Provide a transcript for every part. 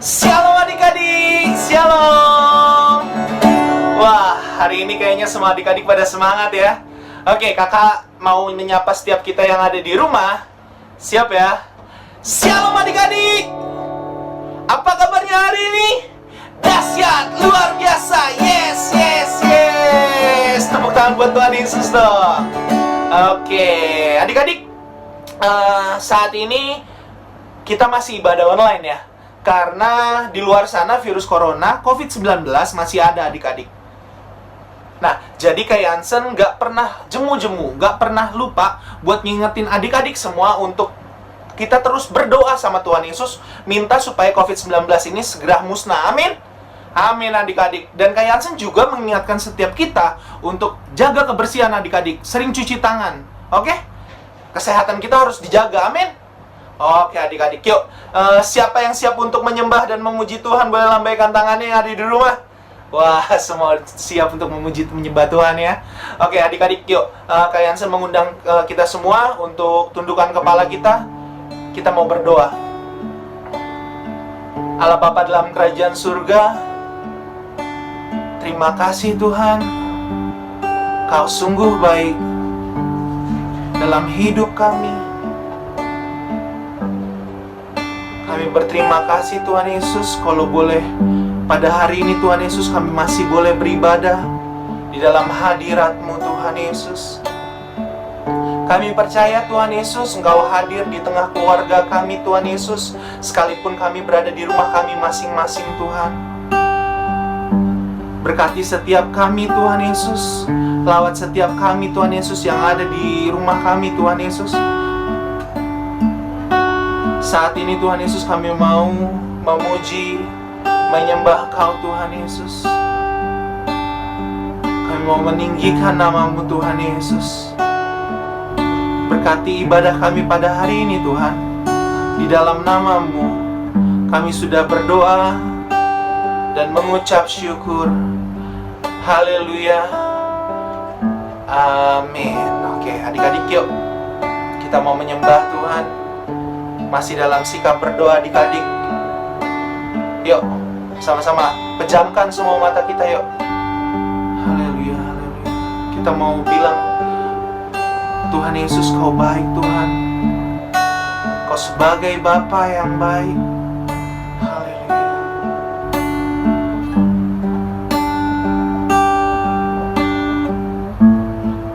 Shalom adik-adik, shalom. Wah, hari ini kayaknya semua adik-adik pada semangat ya. Oke, kakak mau menyapa setiap kita yang ada di rumah. Siap ya? Shalom adik-adik. Apa kabarnya hari ini? Dahsyat, luar biasa. Yes, yes, yes. Tepuk tangan buat Tuhan Yesus dong. Oke, adik-adik, saat ini kita masih ibadah online ya. Karena di luar sana virus corona, COVID-19 masih ada adik-adik. Nah, jadi Kak Yansen nggak pernah jemu-jemu, nggak pernah lupa buat ngingetin adik-adik semua untuk kita terus berdoa sama Tuhan Yesus, minta supaya COVID-19 ini segera musnah. Amin. Amin adik-adik. Dan Kak Yansen juga mengingatkan setiap kita untuk jaga kebersihan adik-adik, sering cuci tangan. Oke? Kesehatan kita harus dijaga. Amin. Oke adik-adik, yuk. Siapa yang siap untuk menyembah dan memuji Tuhan, boleh lambaikan tangannya yang ada di rumah. Wah, semua siap untuk menyembah Tuhan ya. Oke adik-adik, yuk. Kak Yansen mengundang kita semua untuk tundukkan kepala kita. Kita mau berdoa. Allah Bapa dalam kerajaan surga, terima kasih Tuhan. Kau sungguh baik dalam hidup kami. Kami berterima kasih Tuhan Yesus, kalau boleh pada hari ini Tuhan Yesus kami masih boleh beribadah di dalam hadirat-Mu Tuhan Yesus. Kami percaya Tuhan Yesus Engkau hadir di tengah keluarga kami Tuhan Yesus, sekalipun kami berada di rumah kami masing-masing Tuhan. Berkati setiap kami Tuhan Yesus, lawat setiap kami Tuhan Yesus yang ada di rumah kami Tuhan Yesus. Saat ini Tuhan Yesus kami mau memuji, menyembah Kau Tuhan Yesus. Kami mau meninggikan nama-Mu Tuhan Yesus. Berkati ibadah kami pada hari ini Tuhan. Di dalam nama-Mu kami sudah berdoa dan mengucap syukur. Haleluya. Amin. Oke adik-adik yuk, kita mau menyembah Tuhan. Masih dalam sikap berdoa adik-adik. Yuk, sama-sama pejamkan semua mata kita yuk. Haleluya, haleluya. Kita mau bilang, Tuhan Yesus Kau baik Tuhan. Kau sebagai Bapa yang baik. Haleluya.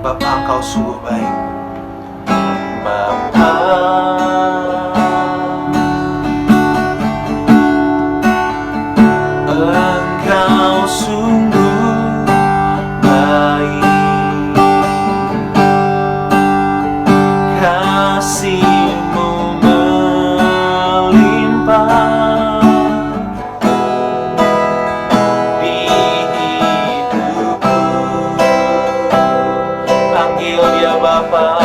Bapa Engkau sungguh baik. Bapa, Engkau sungguh baik, kasih-Mu melimpah di hidupku. Panggil Dia Bapa.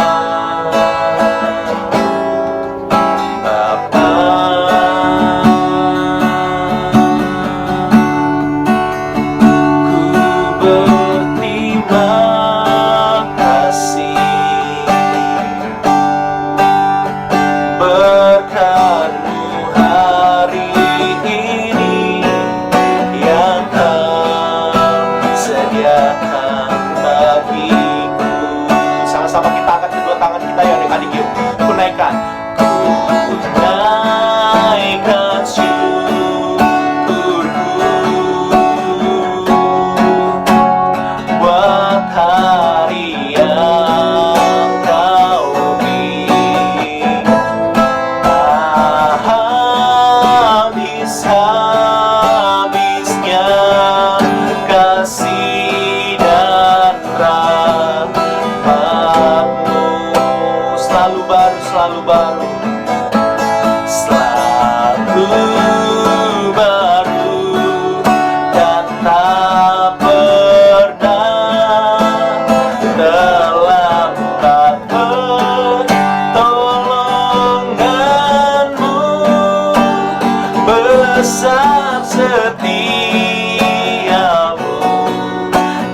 Besar setiamu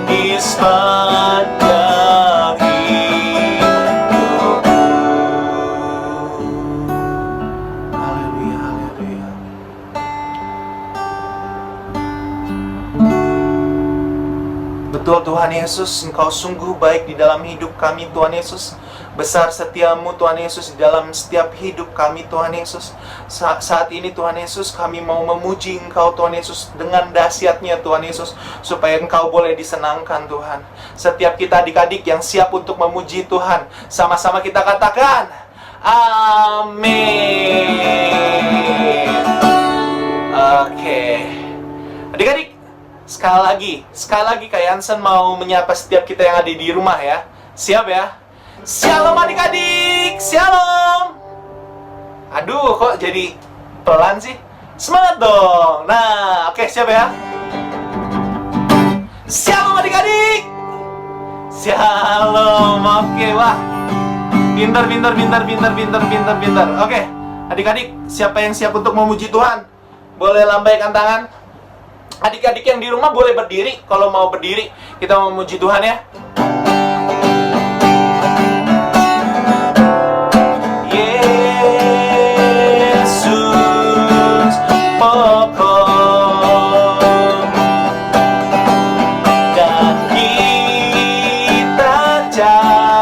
di sepanjang hidupku. Haleluya, haleluya. Betul Tuhan Yesus, Engkau sungguh baik di dalam hidup kami Tuhan Yesus. Besar setiamu Tuhan Yesus di dalam setiap hidup kami Tuhan Yesus. Saat ini Tuhan Yesus, kami mau memuji Engkau Tuhan Yesus dengan dahsyatnya Tuhan Yesus, supaya Engkau boleh disenangkan Tuhan. Setiap kita adik-adik yang siap untuk memuji Tuhan, sama-sama kita katakan amin. Oke, adik-adik, sekali lagi Kak Yansen mau menyapa setiap kita yang ada di rumah ya. Siap ya? Shalom adik-adik, shalom. Aduh, kok jadi pelan sih? Semangat dong. Nah, oke, siap ya? Shalom adik-adik. Shalom. Oke, wah. Pintar. Oke, adik-adik, siapa yang siap untuk memuji Tuhan? Boleh lambaikan tangan. Adik-adik yang di rumah boleh berdiri. Kalau mau berdiri, kita memuji Tuhan ya. Yesus pokok dan kita jarangnya,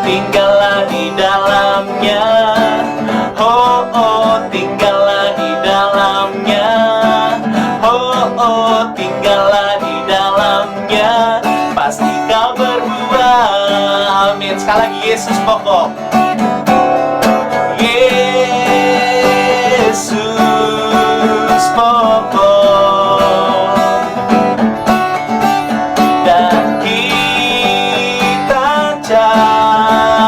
tinggallah di dalamnya. Tinggallah di dalamnya. Tinggallah di dalamnya. Pasti kau berbuah. Amin. Sekali lagi, Yesus pokok. Yesus pokok dan kita jarangnya.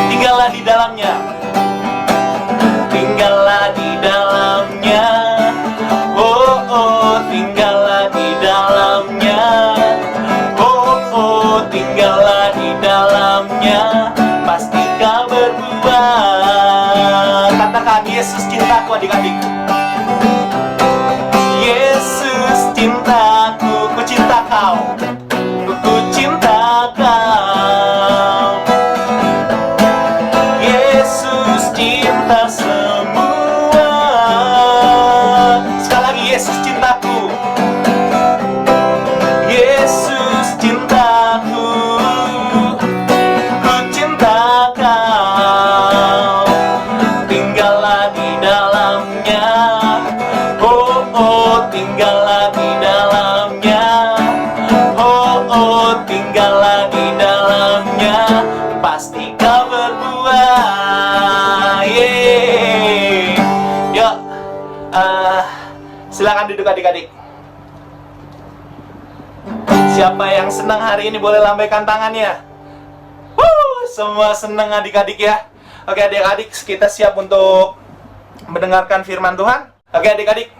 Tinggallah di dalamnya. Tinggallah di dalamnya. Tinggallah di dalamnya. Tinggallah di dalamnya. Pasti kau berbuah. Katakan, Yesus cintaku adik-adik. Yesus cintaku, ku cinta kau. Ku cinta kau. Yesus cinta semua. Sekali lagi, Yesus cintaku. Yesus cintaku. Ku cinta kau. Tinggallah di dalamnya. Tinggallah di dalamnya. Tinggallah di dalamnya. Pasti kau berbuah. Yeay. Yuk, silakan duduk adik-adik. Siapa yang senang hari ini boleh lambaikan tangannya. Semua senang adik-adik ya. Oke adik-adik, kita siap untuk mendengarkan firman Tuhan. Oke adik-adik,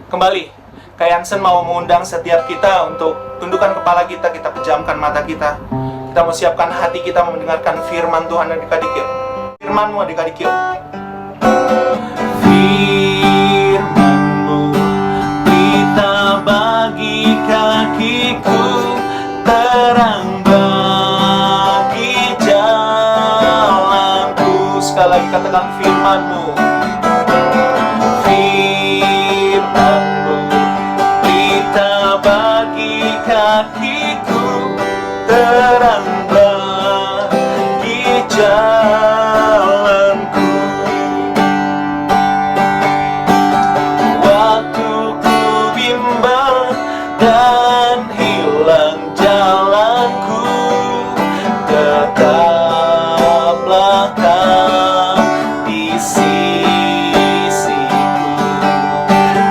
kembali Kak Yansen mau mengundang setiap kita untuk tundukkan kepala kita, kita pejamkan mata kita. Kita mau siapkan hati kita mendengarkan firman Tuhan adik-adik yuk. Firman-Mu adik-adik yuk. Firman-Mu pelita bagi kakiku, terang bagi jalanku. Sekali lagi katakan firman-Mu. Firman-Mu pelita bagi kakiku, terang bagi jalanku. Waktu ku bimbang dan hilang jalanku, tetaplah kau di sisiku,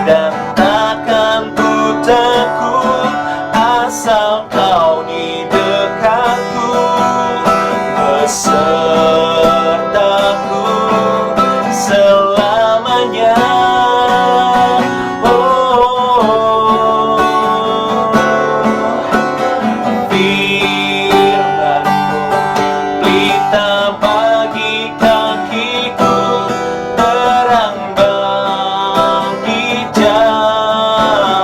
dan takkan ku takut asal kau di dekatku, besertaku selamanya. Firman-Mu pelita bagi kakiku, terang bagi jalanku.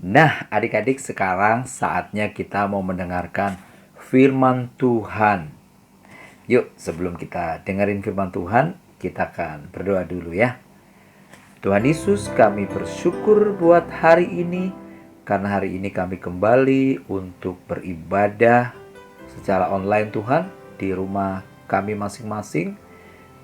Nah, adik-adik, sekarang saatnya kita mau mendengarkan firman Tuhan. Yuk, sebelum kita dengerin firman Tuhan, kita akan berdoa dulu ya. Tuhan Yesus, kami bersyukur buat hari ini, karena hari ini kami kembali untuk beribadah secara online Tuhan, di rumah kami masing-masing.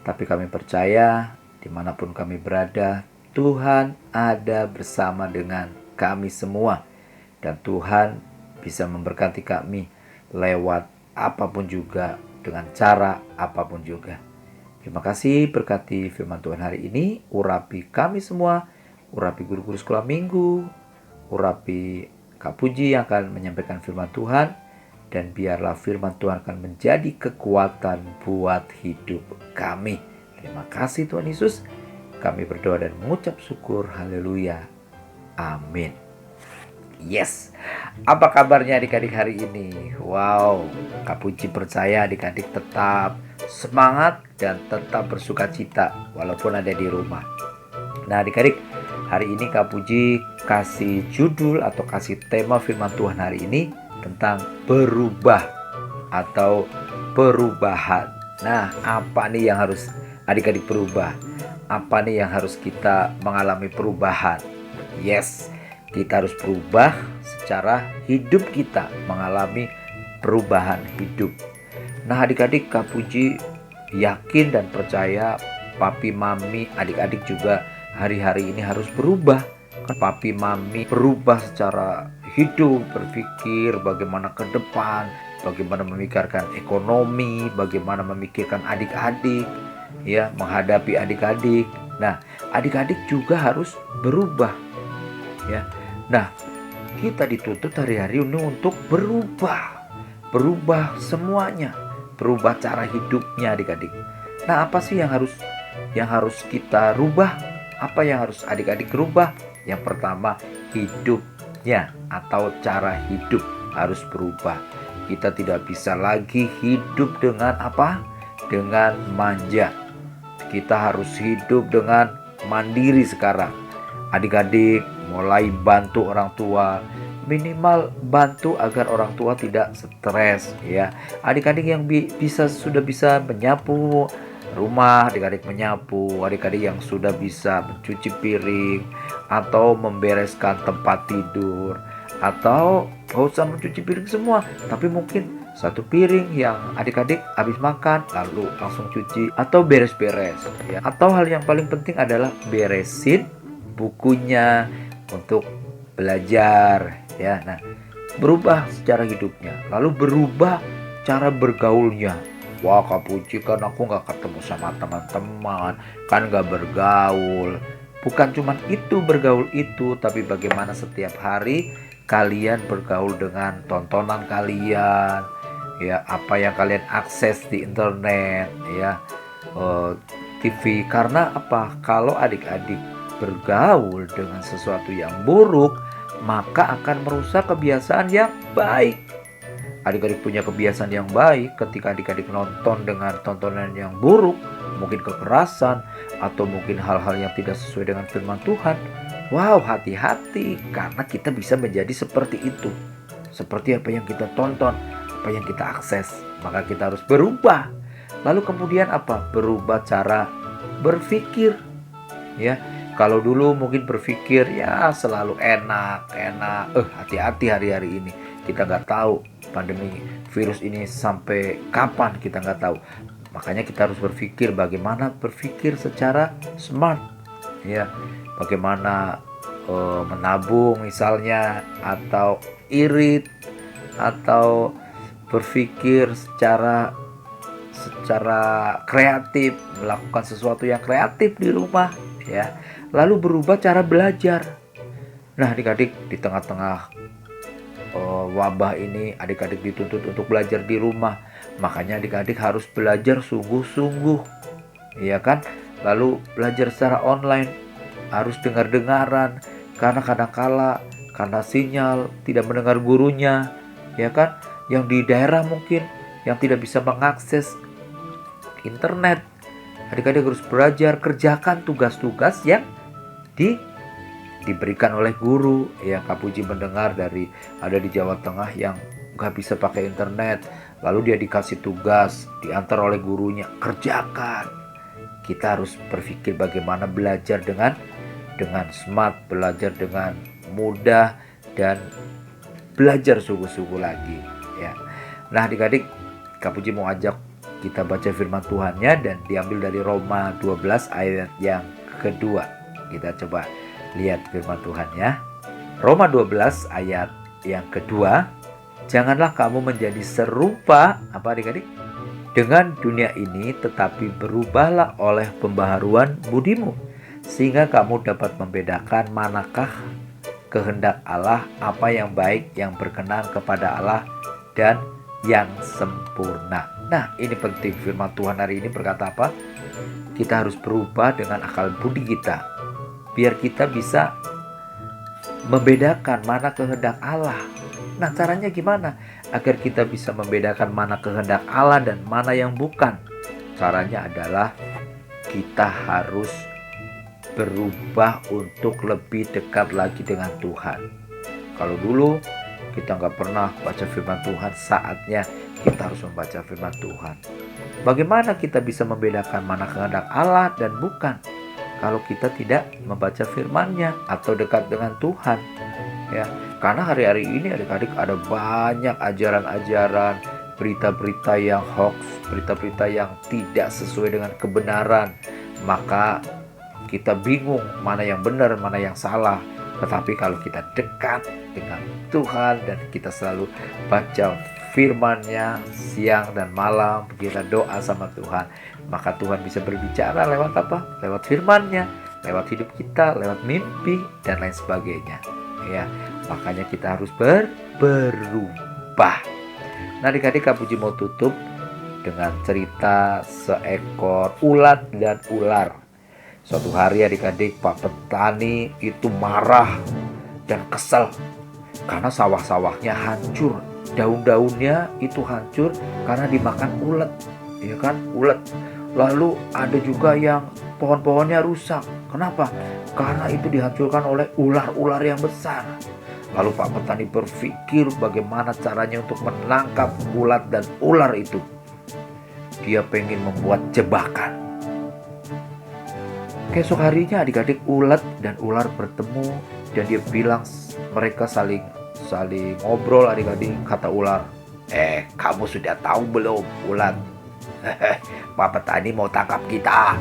Tapi kami percaya dimanapun kami berada, Tuhan ada bersama dengan kami semua. Dan Tuhan bisa memberkati kami lewat apapun juga, dengan cara apapun juga. Terima kasih, berkati firman Tuhan hari ini. Urapi kami semua, urapi guru-guru sekolah minggu, urapi Kak Puji yang akan menyampaikan firman Tuhan. Dan biarlah firman Tuhan akan menjadi kekuatan buat hidup kami. Terima kasih Tuhan Yesus. Kami berdoa dan mengucap syukur. Haleluya. Amin. Yes. Apa kabarnya adik-adik hari ini? Wow, Kak Puji percaya adik-adik tetap semangat dan tetap bersuka cita walaupun ada di rumah. Nah adik-adik, hari ini Kak Puji kasih judul atau kasih tema firman Tuhan hari ini tentang berubah atau perubahan. Nah, apa nih yang harus adik-adik berubah? Apa nih yang harus kita mengalami perubahan? Yes, kita harus berubah secara hidup kita, mengalami perubahan hidup. Nah adik-adik, Kak Puji yakin dan percaya papi mami adik-adik juga hari-hari ini harus berubah. Papi mami berubah secara hidup, berpikir bagaimana ke depan, bagaimana memikirkan ekonomi, bagaimana memikirkan adik-adik, ya, menghadapi adik-adik. Nah, adik-adik juga harus berubah, ya. Nah, kita dituntut hari-hari ini untuk berubah semuanya, berubah cara hidupnya adik-adik. Nah, apa sih yang harus kita rubah? Apa yang harus adik-adik rubah? Yang pertama, hidupnya atau cara hidup harus berubah. Kita tidak bisa lagi hidup dengan apa? Dengan manja. Kita harus hidup dengan mandiri sekarang. Adik-adik mulai bantu orang tua, minimal bantu agar orang tua tidak stres, ya. Adik-adik yang sudah bisa menyapu rumah, adik-adik menyapu, adik-adik yang sudah bisa mencuci piring atau membereskan tempat tidur, atau gak usah mencuci piring semua, tapi mungkin satu piring yang adik-adik habis makan lalu langsung cuci atau beres-beres, ya. Atau hal yang paling penting adalah beresin bukunya untuk belajar, ya. Nah, berubah secara hidupnya, lalu berubah cara bergaulnya. Wah Kak Puji, kan aku gak ketemu sama teman-teman, kan gak bergaul. Bukan cuma itu bergaul itu, tapi bagaimana setiap hari kalian bergaul dengan tontonan kalian, ya, apa yang kalian akses di internet, ya, TV. Karena apa? Kalau adik-adik bergaul dengan sesuatu yang buruk, maka akan merusak kebiasaan yang baik. Adik-adik punya kebiasaan yang baik, ketika adik-adik nonton dengan tontonan yang buruk, mungkin kekerasan atau mungkin hal-hal yang tidak sesuai dengan firman Tuhan. Wow, hati-hati, karena kita bisa menjadi seperti itu. Seperti apa yang kita tonton, apa yang kita akses, maka kita harus berubah. Lalu kemudian apa? Berubah cara berpikir, ya. Kalau dulu mungkin berpikir ya selalu enak, hati-hati hari-hari ini. Kita nggak tahu pandemi virus ini sampai kapan, kita nggak tahu. Makanya kita harus berpikir bagaimana berpikir secara smart, ya. Bagaimana menabung misalnya, atau irit, atau berpikir secara kreatif, melakukan sesuatu yang kreatif di rumah, ya. Lalu berubah cara belajar. Nah adik-adik, di tengah-tengah wabah ini adik-adik dituntut untuk belajar di rumah. Makanya adik-adik harus belajar sungguh-sungguh, ya kan. Lalu belajar secara online, harus dengar-dengaran, karena kadang-kala karena sinyal tidak mendengar gurunya, ya kan. Yang di daerah mungkin yang tidak bisa mengakses internet, adik-adik harus belajar, kerjakan tugas-tugas yang diberikan oleh guru, ya. Kak Puji mendengar ada di Jawa Tengah yang nggak bisa pakai internet. Lalu dia dikasih tugas, diantar oleh gurunya, kerjakan. Kita harus berpikir bagaimana belajar dengan smart, belajar dengan mudah, dan belajar sungguh-sungguh lagi ya. Nah adik-adik, Kak Puji mau ajak kita baca firman Tuhannya dan diambil dari Roma 12 ayat yang kedua. Kita coba lihat firman Tuhannya. Roma 12 ayat yang kedua. Janganlah kamu menjadi serupa, apa adik-adik? Dengan dunia ini, tetapi berubahlah oleh pembaharuan budimu, sehingga kamu dapat membedakan manakah kehendak Allah, apa yang baik, yang berkenan kepada Allah, dan yang sempurna. Nah, ini penting. Firman Tuhan hari ini berkata apa? Kita harus berubah dengan akal budi kita, biar kita bisa membedakan mana kehendak Allah. Nah, caranya gimana? Agar kita bisa membedakan mana kehendak Allah dan mana yang bukan. Caranya adalah kita harus berubah untuk lebih dekat lagi dengan Tuhan. Kalau dulu kita nggak pernah baca firman Tuhan, saatnya kita harus membaca firman Tuhan. Bagaimana kita bisa membedakan mana kehendak Allah dan bukan? Kalau kita tidak membaca firman-Nya atau dekat dengan Tuhan, ya. Karena hari-hari ini adik-adik ada banyak ajaran-ajaran, berita-berita yang hoax, berita-berita yang tidak sesuai dengan kebenaran. Maka kita bingung mana yang benar, mana yang salah. Tetapi kalau kita dekat dengan Tuhan dan kita selalu baca firman-Nya siang dan malam, kita doa sama Tuhan, maka Tuhan bisa berbicara lewat apa? Lewat firman-Nya, lewat hidup kita, lewat mimpi, dan lain sebagainya. Ya, makanya kita harus berubah. Nah, adik-adik, Kak Puji mau tutup dengan cerita seekor ulat dan ular. Suatu hari adik-adik, Pak petani itu marah dan kesal karena sawah-sawahnya hancur. Daun-daunnya itu hancur karena dimakan ulat, ya kan? Ulat. Lalu ada juga yang pohon-pohonnya rusak. Kenapa? Karena itu dihancurkan oleh ular-ular yang besar. Lalu Pak petani berpikir bagaimana caranya untuk menangkap ulat dan ular itu. Dia pengen membuat jebakan. Keesok harinya adik-adik, ulat dan ular bertemu dan dia bilang, mereka saling ngobrol adik-adik. Kata ular, kamu sudah tahu belum ulat? Pak petani mau tangkap kita.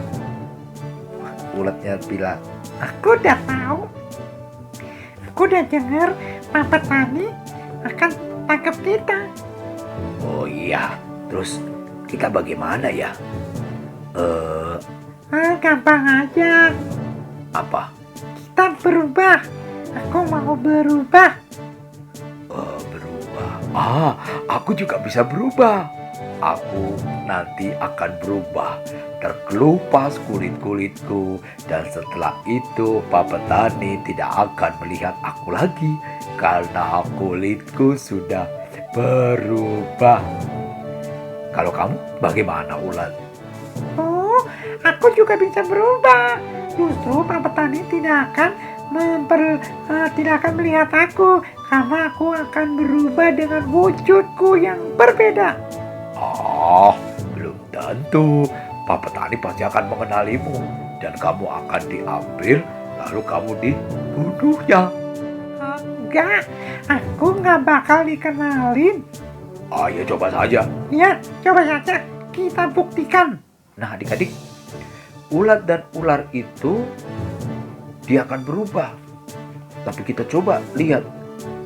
Ulatnya bilang, aku udah tahu. Aku udah dengar Pak petani akan tangkap kita. oh iya, terus kita bagaimana ya? Gampang aja. Apa? Kita berubah. Aku mau berubah. Berubah. Aku juga bisa berubah. Aku nanti akan berubah, terkelupas kulit-kulitku, dan setelah itu Pak petani tidak akan melihat aku lagi karena kulitku sudah berubah. Kalau kamu bagaimana, ulat? Oh, aku juga bisa berubah. Justru Pak petani tidak akan melihat aku karena aku akan berubah dengan wujudku yang berbeda. Belum tentu. Pak petani pasti akan mengenalimu dan kamu akan diambil lalu kamu dibunuhnya. Enggak, aku nggak bakal dikenalin. Ayo coba saja. Ya, coba saja kita buktikan. Nah adik-adik, ulat dan ular itu dia akan berubah. Tapi kita coba lihat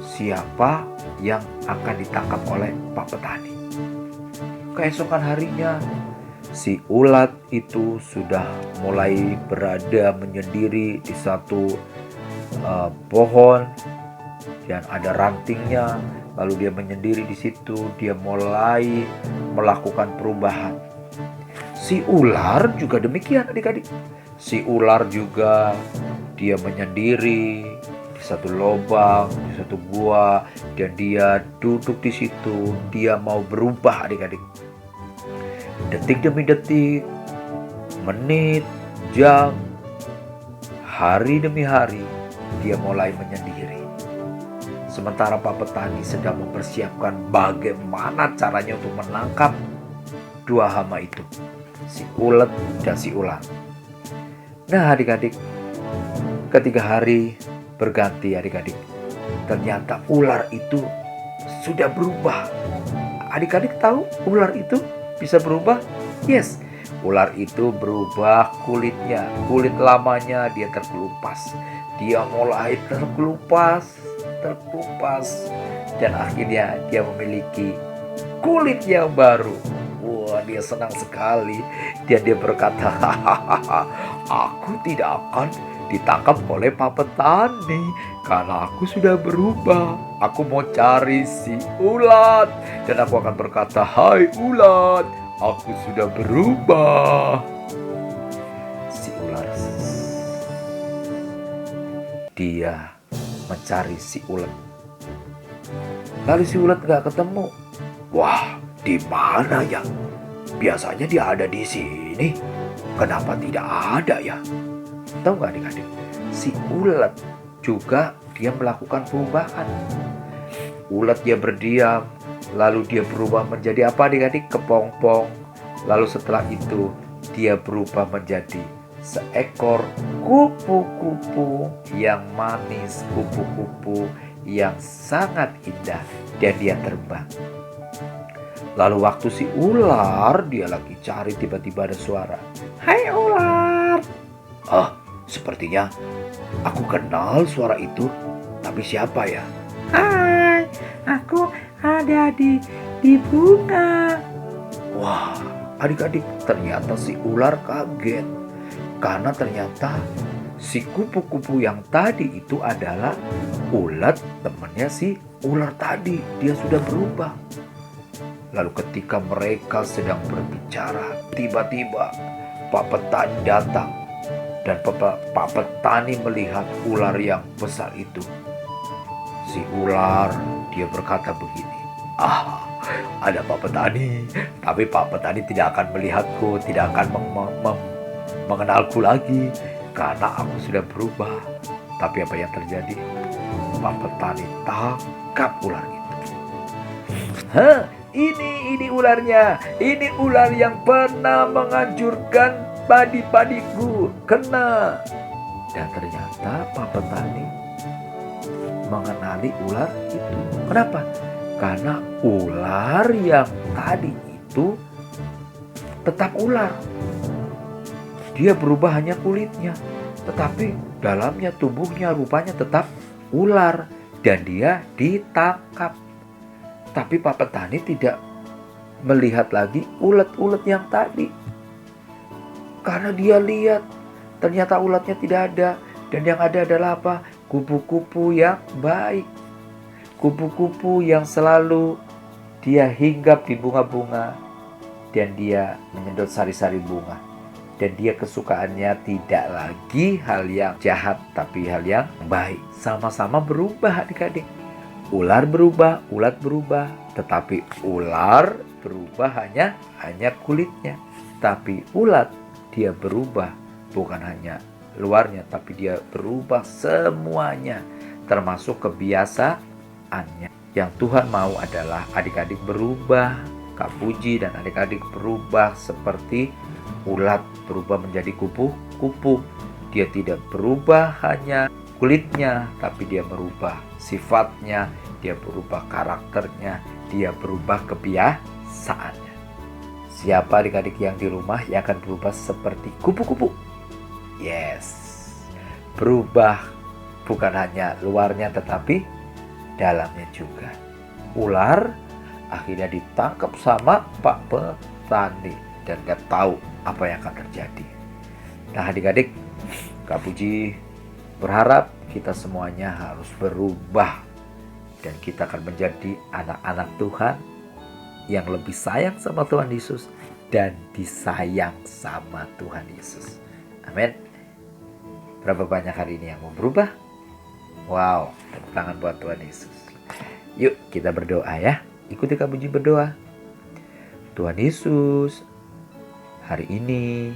siapa yang akan ditangkap oleh Pak petani. Keesokan harinya, si ulat itu sudah mulai berada menyendiri di satu pohon dan ada rantingnya. Lalu dia menyendiri di situ, dia mulai melakukan perubahan. Si ular juga demikian adik-adik. Si ular juga dia menyendiri di satu lubang, di satu gua, dan dia duduk di situ. Dia mau berubah adik-adik. Detik demi detik, menit, jam, hari demi hari, dia mulai menyendiri. Sementara Pak Petani sedang mempersiapkan bagaimana caranya untuk menangkap dua hama itu, si ulet dan si ular. Nah adik-adik, ketika hari berganti adik-adik, ternyata ular itu sudah berubah. Adik-adik tahu ular itu bisa berubah? Yes, ular itu berubah kulitnya. Kulit lamanya dia terkelupas. Dia mulai terkelupas. Dan akhirnya dia memiliki kulit yang baru. Wah, dia senang sekali. Dan dia berkata, hahaha, aku tidak akan ditangkap oleh Pak Petani karena aku sudah berubah. Aku mau cari si ulat dan aku akan berkata, hai ulat, aku sudah berubah. Si ular dia mencari si ulat. Lalu si ulat gak ketemu. Wah, di mana ya? Biasanya dia ada di sini. Kenapa tidak ada ya? Tahu nggak adik-adik? Si ulat juga dia melakukan perubahan. Ulat dia berdiam, lalu dia berubah menjadi apa adik-adik? Kepompong. Lalu setelah itu dia berubah menjadi seekor kupu-kupu yang manis, kupu-kupu yang sangat indah, dan dia terbang. Lalu waktu si ular dia lagi cari, tiba-tiba ada suara. Hai ular. Sepertinya aku kenal suara itu, tapi siapa ya? Hai, aku ada di bunga. Wah, adik-adik, ternyata si ular kaget. Karena ternyata si kupu-kupu yang tadi itu adalah ulat, temannya si ular tadi. Dia sudah berubah. Lalu ketika mereka sedang berbicara, tiba-tiba Pak Petani datang. Dan Pak Petani melihat ular yang besar itu. Si ular dia berkata begini, ada Pak Petani, tapi Pak Petani tidak akan melihatku, tidak akan mengenalku lagi karena aku sudah berubah. Tapi apa yang terjadi? Pak Petani tangkap ular itu. Ini ularnya. Ini ular yang pernah menghancurkan padi-padiku. Kena. Dan ternyata Pak Petani mengenali ular itu. Kenapa? Karena ular yang tadi itu tetap ular. Dia berubah hanya kulitnya, tetapi dalamnya, tubuhnya, rupanya tetap ular. Dan dia ditangkap. Tapi Pak Petani tidak melihat lagi ulet-ulet yang tadi. Karena dia lihat ternyata ulatnya tidak ada. Dan yang ada adalah apa? Kupu-kupu yang baik. Kupu-kupu yang selalu dia hinggap di bunga-bunga. Dan dia menyedot sari-sari bunga. Dan dia kesukaannya tidak lagi hal yang jahat, tapi hal yang baik. Sama-sama berubah adik-adik. Ular berubah, ulat berubah. Tetapi ular berubah hanya kulitnya. Tapi ulat dia berubah bukan hanya luarnya, tapi dia berubah semuanya. Termasuk kebiasaannya. Yang Tuhan mau adalah adik-adik berubah. Kak Puji dan adik-adik berubah seperti ulat, berubah menjadi kupu-kupu. Dia tidak berubah hanya kulitnya, tapi dia merubah sifatnya, dia berubah karakternya, dia berubah kebiasaannya. Siapa adik-adik yang di rumah yang akan berubah seperti kupu-kupu? Yes, berubah bukan hanya luarnya tetapi dalamnya juga. Ular akhirnya ditangkap sama Pak Petani dan gak tahu apa yang akan terjadi. Nah adik-adik, Kak Puji berharap kita semuanya harus berubah dan kita akan menjadi anak-anak Tuhan yang lebih sayang sama Tuhan Yesus dan disayang sama Tuhan Yesus. Amin. Berapa banyak hari ini yang mau berubah? Wow, tepuk tangan buat Tuhan Yesus. Yuk kita berdoa ya. Ikuti Kak Puji berdoa. Tuhan Yesus, hari ini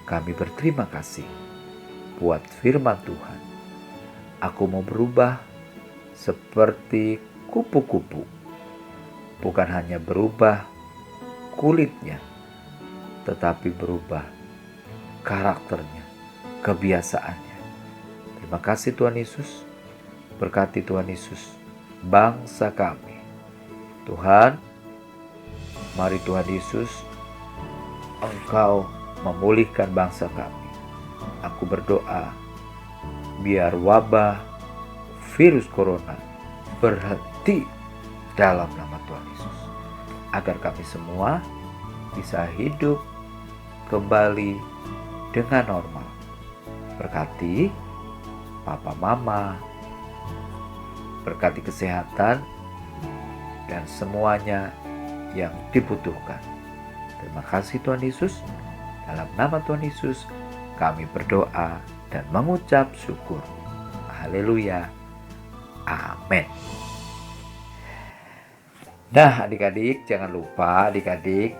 kami berterima kasih buat firman Tuhan. Aku mau berubah seperti kupu-kupu. Bukan hanya berubah kulitnya, tetapi berubah karakternya, kebiasaannya. Terima kasih Tuhan Yesus. Berkati Tuhan Yesus bangsa kami. Tuhan, mari Tuhan Yesus, Engkau memulihkan bangsa kami. Aku berdoa, biar wabah virus corona berhenti dalam nama Tuhan Yesus. Agar kami semua bisa hidup kembali dengan normal. Berkati Papa Mama, berkati kesehatan dan semuanya yang dibutuhkan. Terima kasih Tuhan Yesus. Dalam nama Tuhan Yesus kami berdoa dan mengucap syukur. Haleluya. Amin. Nah adik-adik, jangan lupa adik-adik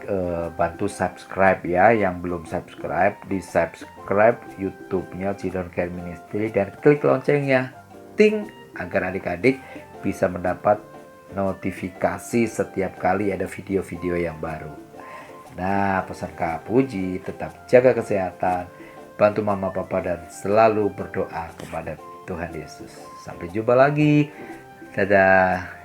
bantu subscribe ya. Yang belum subscribe, di subscribe YouTube-nya Children Care Ministry dan klik loncengnya, ting, agar adik-adik bisa mendapat notifikasi setiap kali ada video-video yang baru. Nah, pesan Kak Puji, tetap jaga kesehatan, bantu mama papa dan selalu berdoa kepada Tuhan Yesus. Sampai jumpa lagi. Dadah.